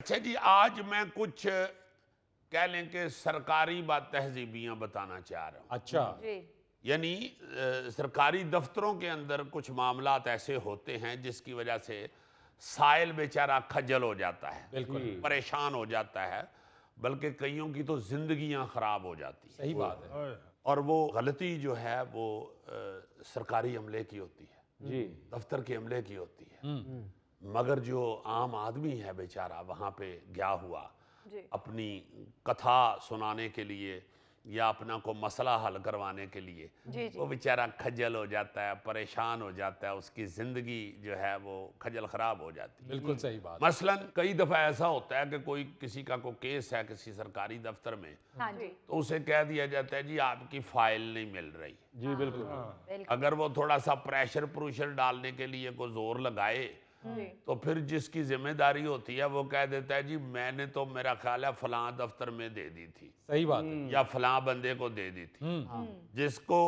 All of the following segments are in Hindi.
अच्छा जी, आज मैं कुछ कह लें कि सरकारी बात तहजीबियाँ बताना चाह रहा हूँ। अच्छा। जी। यानी सरकारी दफ्तरों के अंदर कुछ मामलात ऐसे होते हैं जिसकी वजह से साइल बेचारा खज्जल हो जाता है, बिल्कुल परेशान हो जाता है, बल्कि कईयों की तो जिंदगियां खराब हो जाती हैं। सही बात है। और वो गलती जो है वो सरकारी अमले की होती है, जी। दफ्तर के अमले की होती है। मगर जो आम आदमी है बेचारा वहाँ पे गया हुआ जी। अपनी कथा सुनाने के लिए या अपना को मसला हल करवाने के लिए, जी, जी। वो बेचारा खज्जल हो जाता है, परेशान हो जाता है, उसकी ज़िंदगी जो है वो खज्जल ख़राब हो जाती है। बिल्कुल सही बात। मसलन कई दफ़ा ऐसा होता है कि कोई किसी का कोई केस है किसी सरकारी दफ्तर में, हाँ जी। तो उसे कह दिया जाता है जी आपकी फ़ाइल नहीं मिल रही। जी बिल्कुल। बिल्कुल। अगर वो थोड़ा सा प्रेशर प्रूशर डालने के लिए कोई जोर लगाए जी। तो फिर जिसकी जिम्मेदारी होती है वो कह देता है जी मैंने तो मेरा ख्याल है फलां दफ्तर में दे दी थी सही बात है। या फलां बंदे को दे दी थी। जिसको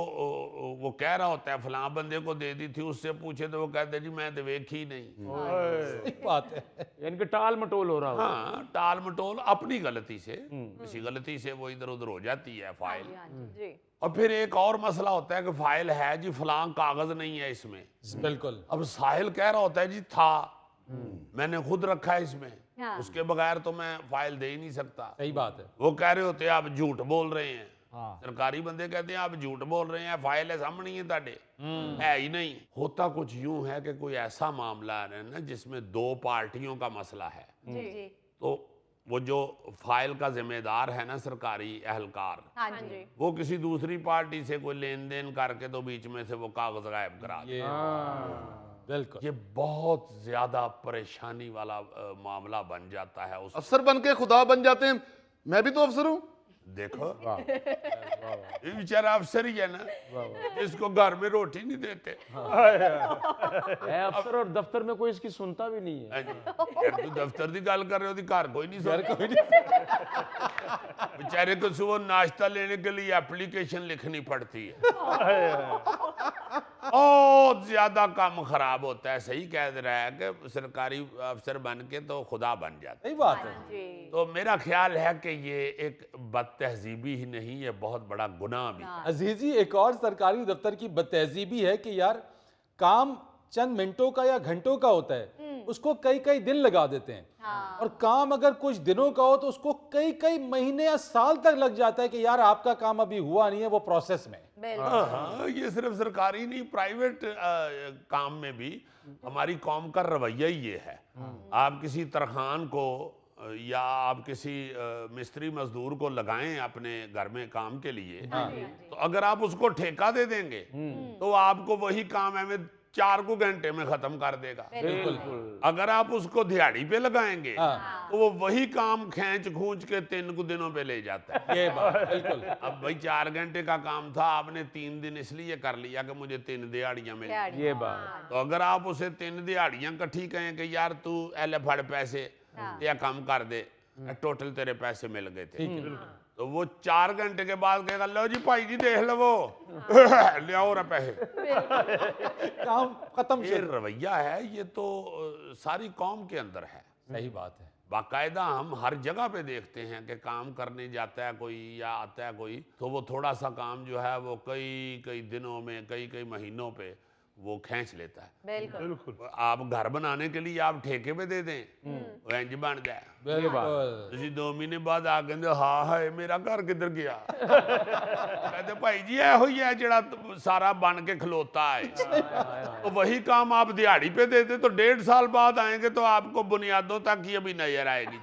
वो कह रहा होता है फलां बंदे को दे दी थी, उससे पूछे तो वो कहते हैं जी मैं तो देखी ही नहीं। सही बात है। इनके टाल मटोल हो रहा हो। हाँ, टाल मटोल अपनी गलती से, किसी गलती से वो इधर उधर हो जाती है हाँ फाइल। जी, हाँ जी। जी। और फिर एक और मसला होता है कि फाइल है जी फलां कागज नहीं है इसमें। बिल्कुल अब साहिल कह रहा होता है जी था, मैंने खुद रखा है इसमें, हाँ। उसके बगैर तो मैं फाइल दे ही नहीं सकता। सही बात है। वो कह रहे होते हैं आप झूठ बोल रहे हैं। हाँ। सरकारी बंदे कहते हैं आप झूठ बोल रहे हैं, फाइल है सामने ही है ताडे, है ही नहीं। होता कुछ यूं है कि कोई ऐसा मामला है ना जिसमें दो पार्टियों का मसला है, जी। जी। तो वो जो फाइल का जिम्मेदार है ना सरकारी एहलकार, हाँ जी। वो किसी दूसरी पार्टी से कोई लेन देन करके तो बीच में से वो कागज गायब करा दे। ये बिल्कुल ये बहुत ज्यादा परेशानी वाला मामला बन जाता है उस। अफसर बन के खुदा बन जाते हैं। मैं भी तो अफसर हूँ। देखो ये बेचारा अफसर ही है ना जिसको घर में रोटी नहीं देते। है अफसर और दफ्तर में कोई इसकी सुनता भी नहीं है। हाँ जी, यार तू दफ्तर की गल कर रहे हो ती घर कोई नहीं सुनता। बेचारे को सुबह नाश्ता लेने के लिए एप्लीकेशन लिखनी पड़ती है। बहुत ज्यादा काम खराब होता है। सही कह रहा है कि सरकारी अफसर बन के तो खुदा बन जाता है। सही बात है। जी। तो मेरा ख्याल है कि ये एक बदतहजीबी ही नहीं, ये बहुत बड़ा गुनाह भी है। अजीजी, एक और सरकारी दफ्तर की बदतहजीबी है कि यार काम चंद मिनटों का या घंटों का होता है, उसको कई कई दिन लगा देते हैं। हाँ। और काम अगर कुछ दिनों का हो तो उसको कई कई महीने या साल तक लग जाता है कि यार आपका काम अभी हुआ नहीं है, वो प्रोसेस में। बिल्कुल। हाँ, ये सिर्फ सरकारी नहीं, प्राइवेट काम में भी हमारी कौम का रवैया ही ये है। आप किसी तरखान को या आप किसी मिस्त्री मजदूर को लगाएं अपने घर में काम के लिए, तो अगर आप उसको ठेका दे देंगे तो आपको वही काम है 4 को घंटे में खत्म कर देगा। बिल्कुल। अगर आप उसको दिहाड़ी पे लगाएंगे हाँ। तो वो वही काम खींच खूंच के 3 को दिनों पे ले जाता है। ये बात बिल्कुल। अब भाई 4 घंटे का काम था, आपने 3 दिन इसलिए कर लिया कि मुझे 3 दिहाड़ियां मिल। दिहाड़ी। ये बात। तो अगर आप उसे 3 दिहाड़ियां इकट्ठी कहें कि यार तू एले फड़ पैसे या कम कर दे, टोटल तेरे पैसे मिल गए थे, तो वो 4 घंटे के बाद कहेगा लो जी भाई जी देख लो वो ले आओ रे पैसे। काम खत्म। ये रवैया है, ये तो सारी कौम के अंदर है। सही बात है। बाकायदा हम हर जगह पे देखते हैं कि काम करने जाता है कोई या आता है कोई, तो वो थोड़ा सा काम जो है वो कई कई दिनों में, कई कई महीनों पे वो खींच लेता है। बिल्कुल। आप घर बनाने के लिए आप ठेके पे दे दें, वो इंज बन जाए। बिल्कुल ਤੁਸੀਂ 2 ਮਹੀਨੇ ਬਾਅਦ ਆ ਕਹਿੰਦੇ ਹਾਂ ਹਾਏ ਮੇਰਾ ਘਰ ਕਿੱਧਰ ਗਿਆ। कहते भाई जी ਇਹੋ ही है ਜਿਹੜਾ सारा बन के खलोता है। तो वही काम आप दिहाड़ी पे देते तो 1.5 साल बाद आएंगे तो आपको बुनियादों तक ही अभी नजर आएगी।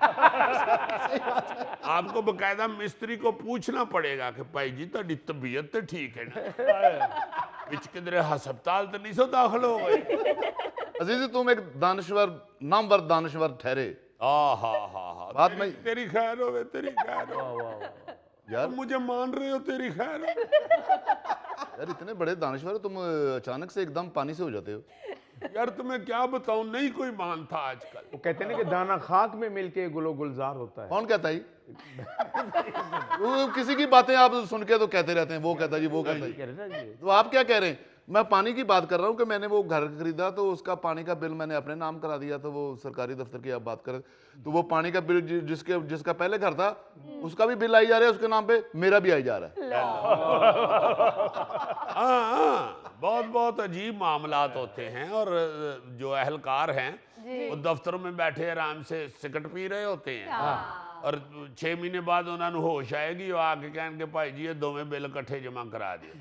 आपको बकायदा मिस्त्री को पूछना पड़ेगा कि भाई जी ਤੁਹਾਡੀ तबीयत तो ठीक है ना, विच किधरे हस्पताल तो नहीं सो दाखिल हो गए। अजीजी, तुम एक दानश्वर, नामवर दानश्वर ठहरे। बात तेरी, मैं तेरी खैर हो, तेरी खैर हो। यार तुम मुझे मान रहे हो, तेरी खैर हो। यार इतने बड़े दानश्वर हो तुम, अचानक से एकदम पानी से हो जाते हो। यार तुम्हें क्या बताऊं, नहीं कोई मानता आजकल। वो कहते हैं ना कि दाना खाक में मिलके गुलो गुलजार होता है। कौन कहता है? वो किसी की बातें आप सुन के तो कहते रहते हैं, वो कहता जी, वो कहता जी। कह रहे ना जी। तो आप क्या कह रहे हैं? मैं पानी की बात कर रहा हूँ कि मैंने वो घर खरीदा तो उसका पानी का बिल मैंने अपने नाम करा दिया, तो वो सरकारी दफ्तर की आप बात करें तो वो पानी का बिल जिसका पहले घर था उसका भी बिल आई जा रहा है उसके नाम पे, मेरा भी आई जा रहा है। हाँ, बहुत बहुत अजीब मामलात होते हैं। और जो अहलकार हैं वो दफ्तरों में बैठे आराम से सिगरेट पी रहे होते हैं और 6 महीने बाद उन्होंने होश आएगी वो आके कहने भाई जी ये दोवें बिल इकट्ठे जमा करा दिए,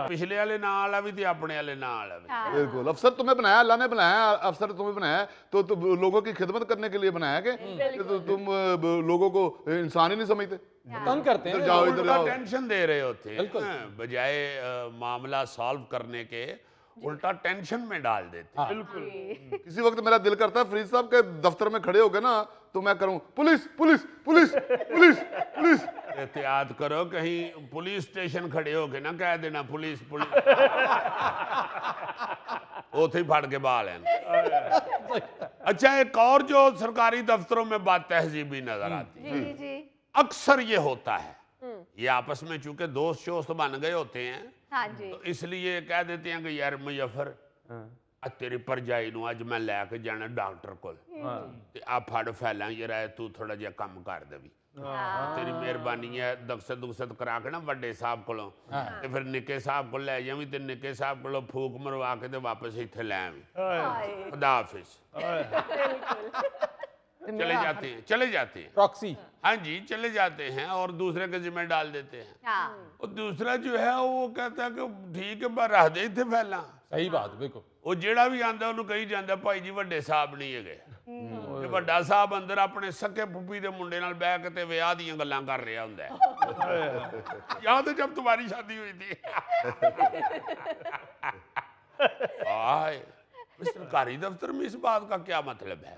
पिछले वाले ना वाला भी ते अपने वाले ना वाला भी। बिल्कुल, अफसर तुम्हें बनाया, अल्लाह ने बनाया, अफसर तुम्हें बनाया तो लोगों की खिदमत करने के लिए बनाया कि तो तुम लोगों को इंसान ही नहीं समझते, तंग करते हैं, इधर जाओ इधर उल्टा जाओ। टेंशन दे रहे होते हैं, बजाय मामला सॉल्व करने के उल्टा टेंशन में डाल देते हैं। बिल्कुल। किसी वक्त मेरा दिल करता है फरीद साहब के दफ्तर में खड़े हो गए ना तो मैं करूं police police police police police. एहतियात करो कहीं पुलिस स्टेशन खड़े हो के ना कह देना पुलिस पुलिस उथे ही फड़ के बाल हैं। अच्छा, एक और जो सरकारी दफ्तरों में बात तहजीबी नजर आती है, जी अक्सर ये होता है, ये आपस में चूंकि दोस्त शोस्त बन गए होते हैं हाँ जी तो इसलिए कह देते हैं कि यार मुजफ्फर तेरी भरजाई नूं अज मैं लैके जाना डॉक्टर कोल ते आ फड़ फैलां जरा तू थोड़ा जिहा कम कर देवी, तेरी मेहरबानी है दक्सत दुक्सत करा के ना वड्डे साहब कोलों ते फिर निक्के साहब को लै जावीं ते निक्के साहब कोलों फूक मरवा के ते वापस इत्थे लै आवीं। खुदा हाफिज। चले जाते हैं प्रॉक्सी। हाँ जी, चले जाते हैं और दूसरे के जिम्मे डाल देते हैं। हाँ और दूसरा जो है वो कहता है कि ठीक है मैं रख दे इत्थे फैला। सही बात, बिल्कुल। ਉਹ ਜਿਹੜਾ ਵੀ ਆਂਦਾ ਉਹਨੂੰ ਕਹੀ ਜਾਂਦਾ ਭਾਈ ਜੀ ਵੱਡੇ ਸਾਹਿਬ ਨਹੀਂ ਹੈਗੇ, ਤੇ ਵੱਡਾ ਸਾਹਿਬ ਅੰਦਰ ਆਪਣੇ ਸਕੇ ਫੁੱਫੀ ਦੇ ਮੁੰਡੇ ਨਾਲ ਬਹਿ ਕੇ ਤੇ ਵਿਆਹ ਦੀਆਂ ਗੱਲਾਂ ਕਰ ਰਿਹਾ ਹੁੰਦਾ ਹੈ। ਯਾਦ है जब तुम्हारी शादी हुई थी? हाय, सरकारी दफ्तर में इस बात का क्या मतलब है?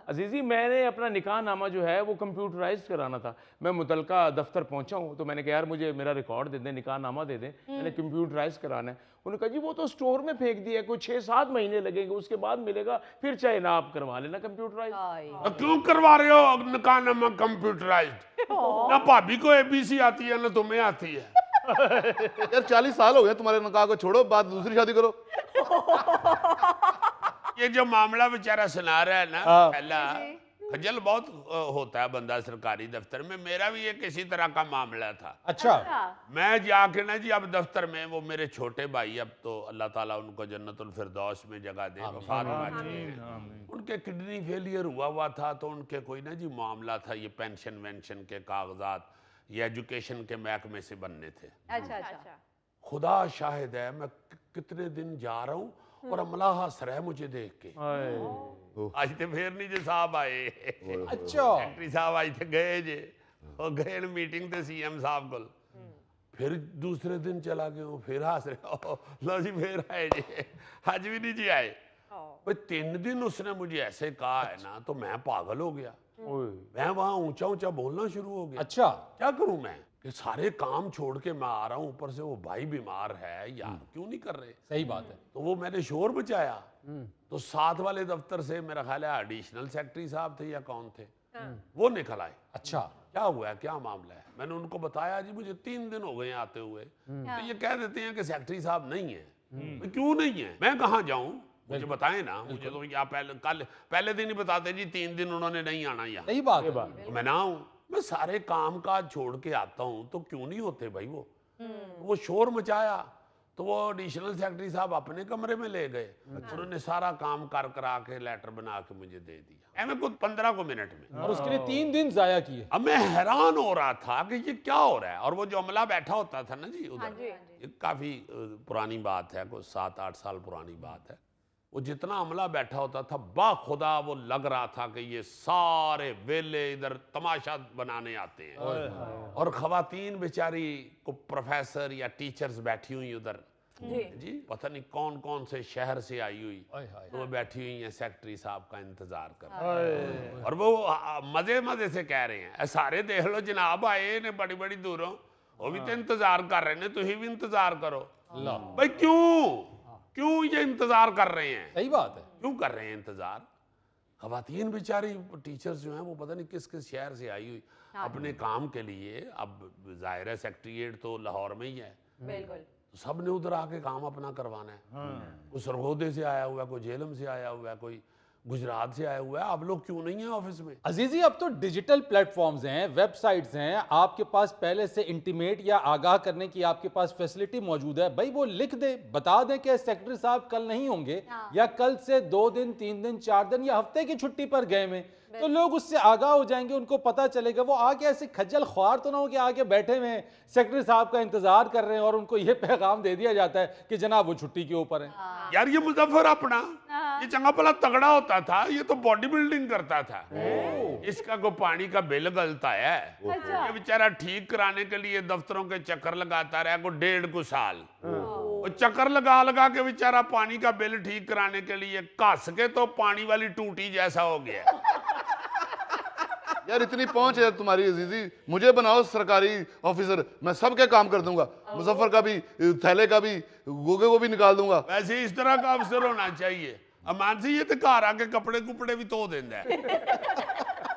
अजीजी, मैंने अपना निकाहनामा जो है वो कंप्यूटराइज्ड कराना था। मैं मुतलका दफ्तर पहुंचा हूं तो मैंने कहा यार मुझे मेरा रिकॉर्ड दे दें, निकाहनामा दे दें, मैंने कंप्यूटराइज कराना है। उन्होंने कहा जी वो तो स्टोर में फेंक दिया, कोई 6-7 महीने लगेंगे, उसके बाद मिलेगा, फिर चाहे ना आप करवा लेना कंप्यूटराइज। तो क्यों करवा रहे हो निकाहनामा कंप्यूटराइज्ड? ना भाभी को एबीसी आती है ना तुम्हें आती है। यार 40 साल हो गए तुम्हारे निकाह को, छोड़ो बात, दूसरी शादी करो। ये जो मामला बेचारा सुना रहा है ना, पहला खजल बहुत होता है बंदा सरकारी दफ्तर में। मेरा भी एक इसी तरह का मामला था। अच्छा। मैं जाके ना जी अब दफ्तर में, वो मेरे छोटे भाई, अब तो अल्लाह ताला उनको जन्नतुल फिरदौस में जगह दे, वफात पा चुके हैं। उनके किडनी फेलियर हुआ था तो उनके कोई ना जी मामला था, ये पेंशन वेंशन के कागजात ये एजुकेशन के महकमे से बनने थे। अच्छा खुदा शाहिद है, मैं कितने दिन जा रहा हूँ और अमला हंस रहा है मुझे देख के। आज तो फिर नहीं जे साहब आए, अच्छा सेक्रेटरी साहब आज थे गए जे, वो गए मीटिंग ते सीएम साहब को, फिर दूसरे दिन चला गया हूँ, फिर हंस रहे, लो जी फिर आए जे, आज भी नहीं जी आए। भाई 3 दिन उसने मुझे ऐसे कहा है ना तो मैं पागल हो गया, मैं वहां ऊंचा ऊंचा बोलना शुरू हो गया। अच्छा, क्या करूं मैं कि सारे काम छोड़ के मैं आ रहा हूं, ऊपर से वो भाई बीमार है यार, क्यों नहीं कर रहे? सही बात है। तो वो मैंने शोर मचाया, तो साथ वाले दफ्तर से मेरा ख्याल है एडिशनल सेक्रेटरी साहब थे या कौन थे, वो निकल आए। अच्छा, क्या हुआ है, क्या मामला है? मैंने उनको बताया जी मुझे 3 दिन हो गए आते हुए, तो ये कह देते हैं कि सेक्रेटरी साहब नहीं है। क्यों नहीं है, मैं कहाँ जाऊं, मुझे बताएं ना। मुझे तो या पहले दिन ही बताते जी 3 दिन उन्होंने नहीं आना यहाँ, सही बात है। तो मैं ना आऊं। मैं सारे काम काज छोड़ के आता हूं तो क्यों नहीं होते भाई? वो शोर मचाया तो वो एडिशनल सेक्रेटरी साहब अपने कमरे में ले गए, उन्होंने सारा काम करा के लेटर बना के मुझे दे दिया, ऐसे कुछ 15 को मिनट में, और उसके लिए 3 दिन जाया किए। अब मैं हैरान हो रहा था कि ये क्या हो रहा है। और वो जो अमला बैठा होता था ना जी उधर, ये काफी पुरानी बात है, कुछ 7-8 साल पुरानी बात है, वो जितना अमला बैठा होता था बाखुदा वो लग रहा था कि ये सारे वेले इधर तमाशा बनाने आते हैं, और खवातीन बेचारी को प्रोफेसर या टीचर्स बैठी हुई उधर जी, पता नहीं कौन कौन से शहर से आई हुई, तो वो बैठी हुई हैं सेक्रेटरी साहब का इंतजार कर, और वो मजे मजे से कह रहे हैं सारे देख लो जनाब आए ने बड़ी बड़ी दूरों, वो भी तो इंतजार कर रहे हैं, तुम भी इंतजार करो। भाई क्यों ये इंतजार कर रहे हैं? सही बात है, क्यों कर रहे हैं इंतजार? खवातीन बेचारी टीचर्स जो हैं वो पता नहीं किस किस शहर से आई हुई अपने काम के लिए। अब जाहिर है सेक्रेटेरिएट तो लाहौर में ही है, बिल्कुल, सब ने उधर आके काम अपना करवाना है। कोई सरगोदे से आया हुआ है, कोई झेलम से आया हुआ है, कोई गुजरात से आया हुआ है। आप लोग क्यों नहीं है ऑफिस में? अजीजी, अब तो डिजिटल प्लेटफॉर्म्स हैं, वेबसाइट्स हैं, आपके पास पहले से इंटीमेट या आगाह करने की आपके पास फैसिलिटी मौजूद है। भाई वो लिख दे, बता दें कि सेक्रेटरी साहब कल नहीं होंगे, या कल से 2 दिन 3 दिन 4 दिन या हफ्ते की छुट्टी पर गए में, तो लोग उससे आगाह हो जाएंगे, उनको पता चलेगा। वो आगे ऐसे खज्जल ख्वार तो ना हो कि आगे बैठे हुए हैं, सेक्रेटरी साहब का इंतजार कर रहे हैं और उनको ये पैगाम दे दिया जाता है कि जनाब वो छुट्टी के ऊपर है। यार ये मुजफ्फर अपना ये चंगा भला तगड़ा होता था, ये तो बॉडी बिल्डिंग करता था। इसका को पानी का बिल गलता है, ये बेचारा ठीक कराने के लिए दफ्तरों के चक्कर लगाता रहा को 1.5 साल। वो चक्कर लगा लगा के बेचारा पानी का बिल ठीक कराने के लिए घस के तो पानी वाली टूटी जैसा हो गया। यार इतनी पहुंच है तुम्हारी अजीजी, मुझे बनाओ सरकारी ऑफिसर, मैं सबके काम कर दूंगा, मुजफ्फर का भी, थैले का भी, गोगे को भी निकाल दूंगा। वैसे इस तरह का अफसर होना चाहिए। अमान से ये तो घर आके कपड़े कुपड़े भी धो देंदा है।